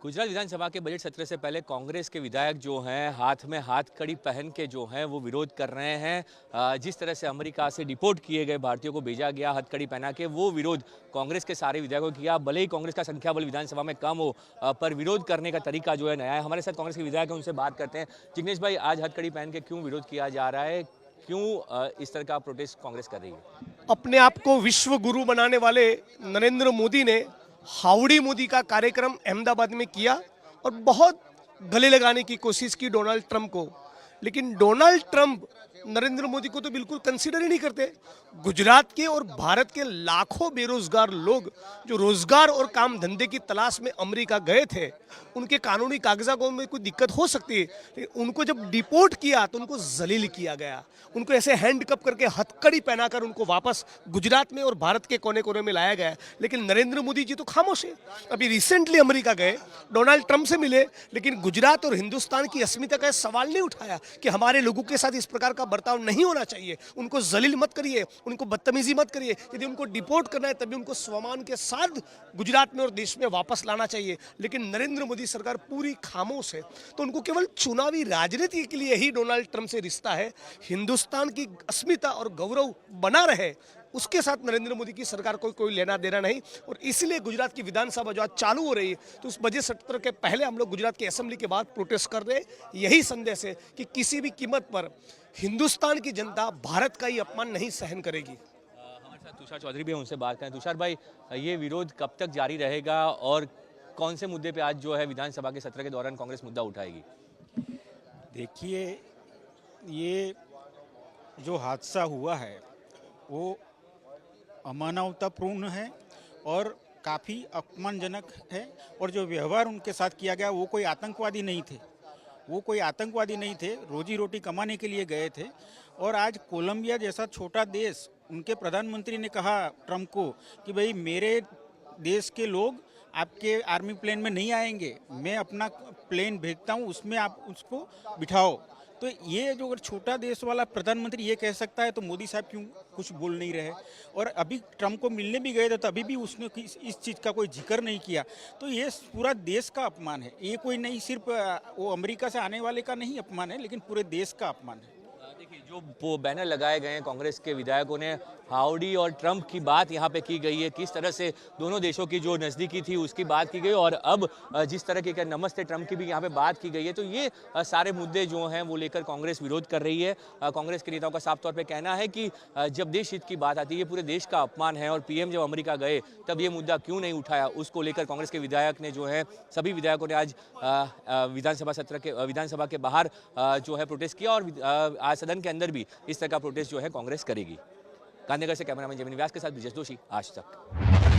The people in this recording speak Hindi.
गुजरात विधानसभा के बजट सत्र से पहले कांग्रेस के विधायक जो हैं हाथ में हाथकड़ी पहन के जो हैं वो विरोध कर रहे हैं। जिस तरह से अमेरिका से डिपोर्ट किए गए भारतीयों को भेजा गया हथकड़ी पहना के, वो विरोध कांग्रेस के सारे विधायकों ने किया। भले ही कांग्रेस का संख्या बल विधानसभा में कम हो, पर विरोध करने का तरीका जो है नया है। हमारे साथ कांग्रेस के विधायक हैं, उनसे बात करते हैं। जिग्नेश भाई, आज हथकड़ी पहन के क्यों विरोध किया जा रहा है? क्यों इस तरह का प्रोटेस्ट कांग्रेस कर रही है? अपने आप को विश्व गुरु बनाने वाले नरेंद्र मोदी ने हाउडी मोदी का कार्यक्रम अहमदाबाद में किया और बहुत गले लगाने की कोशिश की डोनाल्ड ट्रंप को। लेकिन डोनाल्ड ट्रंप नरेंद्र मोदी को तो बिल्कुल कंसीडर ही नहीं करते। गुजरात के और भारत के लाखों बेरोजगार लोग जो रोजगार और काम धंधे की तलाश में अमेरिका गए थे, उनके कानूनी कागजातों में कोई दिक्कत हो सकती है, लेकिन उनको जब डिपोर्ट किया तो उनको जलील किया गया। उनको ऐसे हैंडकप करके हथकड़ी पहनाकर उनको वापस गुजरात में और भारत के कोने कोने में लाया गया। लेकिन नरेंद्र मोदी जी तो खामोश है। अभी रिसेंटली अमेरिका गए, डोनाल्ड ट्रंप से मिले, लेकिन गुजरात और हिंदुस्तान की अस्मिता का सवाल नहीं उठाया कि हमारे लोगों के साथ इस प्रकार का बर्ताव नहीं होना चाहिए। उनको जलील मत करिए, उनको बदतमीजी मत करिए। यदि उनको डिपोर्ट करना है तभी उनको स्वमान के साथ गुजरात में और देश में वापस लाना चाहिए। लेकिन नरेंद्र मोदी सरकार पूरी खामोश है। तो उनको केवल चुनावी राजनीति के लिए ही डोनाल्ड ट्रंप से रिश्ता है। हिंदुस्तान की अस्मिता और गौरव बना रहे, उसके साथ नरेंद्र मोदी की सरकार को कोई लेना देना नहीं। और इसलिए गुजरात की विधानसभा जो आज चालू हो रही है, तो उस बजट सत्र के पहले हम लोग गुजरात की असेंबली के बाद प्रोटेस्ट कर रहे हैं। यही संदेश है कि किसी भी कीमत पर हिंदुस्तान की जनता भारत का ही अपमान नहीं सहन करेगी। हमारे साथ तुषार चौधरी भी हैं, उनसे बात करें। तुषार भाई, ये विरोध कब तक जारी रहेगा और कौन से मुद्दे पे आज जो है विधानसभा के सत्र के दौरान कांग्रेस मुद्दा उठाएगी? देखिए, ये जो हादसा हुआ है वो अमानवतापूर्ण है और काफ़ी अपमानजनक है। और जो व्यवहार उनके साथ किया गया, वो कोई आतंकवादी नहीं थे। वो कोई आतंकवादी नहीं थे, रोजी रोटी कमाने के लिए गए थे। और आज कोलंबिया जैसा छोटा देश, उनके प्रधानमंत्री ने कहा ट्रंप को कि भाई मेरे देश के लोग आपके आर्मी प्लेन में नहीं आएंगे, मैं अपना प्लेन भेजता हूँ, उसमें आप उसको बिठाओ। तो ये जो अगर छोटा देश वाला प्रधानमंत्री ये कह सकता है, तो मोदी साहब क्यों कुछ बोल नहीं रहे? और अभी ट्रंप को मिलने भी गए थे, तभी भी उसने इस चीज़ का कोई जिक्र नहीं किया। तो ये पूरा देश का अपमान है। ये कोई नहीं, सिर्फ वो अमेरिका से आने वाले का नहीं अपमान है, लेकिन पूरे देश का अपमान है। देखिए, जो बैनर लगाए गए हैं कांग्रेस के विधायकों ने, हाउडी और ट्रंप की बात यहाँ पे की गई है। किस तरह से दोनों देशों की जो नज़दीकी थी उसकी बात की गई, और अब जिस तरह के नमस्ते ट्रंप की भी यहाँ पे बात की गई है। तो ये सारे मुद्दे जो हैं वो लेकर कांग्रेस विरोध कर रही है। कांग्रेस के नेताओं का साफ तौर पे कहना है कि जब देश हित की बात आती है, ये पूरे देश का अपमान है। और पीएम जब अमेरिका गए तब ये मुद्दा क्यों नहीं उठाया, उसको लेकर कांग्रेस के विधायक ने जो है, सभी विधायकों ने आज विधानसभा के बाहर जो है प्रोटेस्ट किया। और आज सदन के अंदर भी इस तरह का प्रोटेस्ट जो है कांग्रेस करेगी। गांधीनगर से कैमरामैन जमीन व्यास के साथ ब्रिजेश जोशी, आज तक।